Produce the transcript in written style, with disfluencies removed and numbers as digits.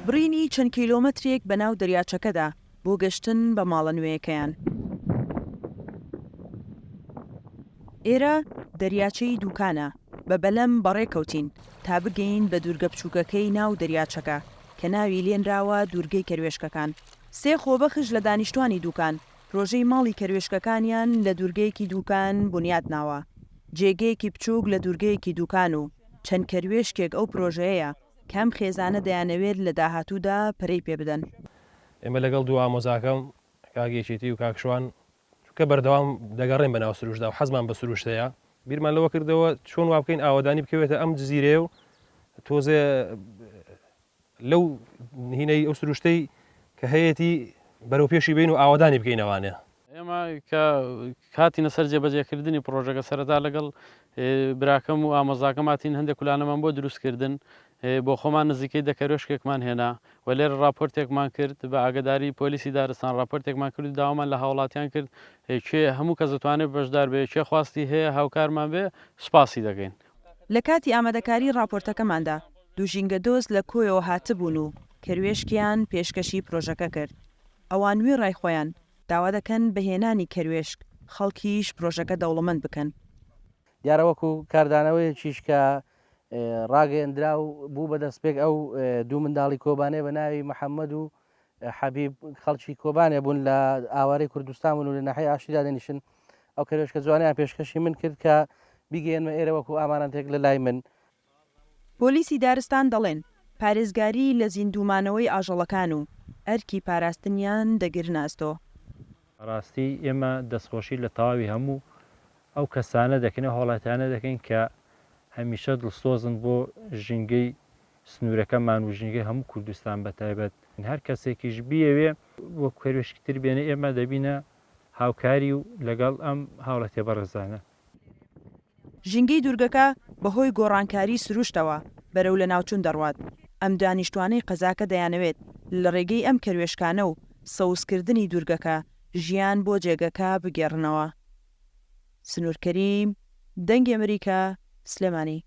بڕینی چەند کیلۆمەترێک بەناو دەریاچەکەدا بۆ گەشتن بە ماڵە نوێیەکەیان. ئێرە دەریاچەی دووکانە بە بەلەم بەڕێکەوتین تا بگەین بە دوورگە بچووکەکەی ناو دەریاچەکە کە ناوی لێنراوە دوورگەی کەروێشکەکان. سێ خۆبەخش لە دانیشتوانی دووکان ڕۆژەی ماڵی کەروێشکەکانیان لە دوورگەیەکی دووکان بنیاد ناوە. جێگەیەکی بچووک لە دوورگەیەکی دووکان و چەند کەروێشکێک ئەو پرۆژەیە کام خێزانە دەیانەوێت لە داهاتوودا پەرەی پێ بدەن. ئێمە لەگەڵ دوو ئامۆزاکەم کاگێکێتی و کاکشوان کە بەردەوام دەگەڕێن بەناو سروشدا و حەزمان بە سروشتەیە بیرمان لەوە کردەوە چۆن وا بکەین ئاوادانی بکەوێتە ئەم جزیرێ و تۆزێ لەو هینەی ئەو سروشتەی کە هەیەی بەرەو پێشی بین و ئاوادانی بکەینەوانێ. ئێمە کە کاتینە سەر جێبەجێکردنی پرۆژەکە سەرەتا لەگەڵ براکەم و ئامۆزاکەم هاتین هەندێک کولانەمان بۆ دروستکردن بۆ خۆمان نزیکەی دەکەرۆشکێکمان هێنا و لێر راپۆرتێکمان کرد بە ئاگداری پۆلیسی دارستان راپۆرتێکمان کرد داوامان لە هاوڵاتیان کرد کێ هەموو کەس دەتوانێت بەشدار بێ کێ خواستی هەیە هاوکارمان بێ سوپاسی دەکەین. لە کاتی ئامادەکاری راپۆرتەکەماندا دوو ژینگە دۆست لە کۆیەوە هاتبوون و کەروێشکیان پێشکەشی پرۆژەکە کرد. ئەوان نوێ ڕایخۆیان داوا دەکەن بەهێنانی کەروێشک خەڵکیش پرۆژەکە دەوڵەمەند بکەن. دیارە وەکو کاردانەوەیەکیش کە ڕاگەیەندرا و بوو بەدەستپێک ئەو دوو منداڵی کۆبانێ بە ناوی محەممەد و حەبیب خەڵکی کۆبانێ بوون لە ئاوارەی کوردستان بوون و لە ناحەی ئاشتیدا دەنیشن. ئەو کەروێشکە جوانیان پێشکەشی من کرد کە بیگەێنمە ئێرە وەکو ئامانەتێک لە لای من. پۆلیسی دارستان دەڵێن پارێزگاری لە زیندومانەوەی ئاژەڵەکان و ئەرکی پاراستنیان دەگرناستەوە. ڕاستی ئێمە دەستخۆشی لە تەواوی هەموو ئەو کەسانە دەکەنە هۆڵاتیانە دەکەین کە هەمیشە دڵسۆزن بۆ ژینگەی سنوورەکەمان و ژینگەی هەموو کوردستان بەتایبەت هەر کەسێکیش بیەوێ بۆ کەروێشکتر بێنە ئێمە دەبینە هاوکاری و لەگەڵ ئەم هاوڵەتێ بەڕێزانە. ژینگەی دوورگەکە بەهۆی گۆڕانکاری سروشتەوە بەرەو لە ناوچوون دەڕوات. ئەم دانیشتوانەی قەزاکە دەیانەوێت لە ڕێگەی ئەم کەروێشکانە و سەوزکردنی دوورگەکە ژیان بۆ جێگەکە بگێڕنەوە. سنوورکەریم، دەنگی ئەمریکا، سلێمانی.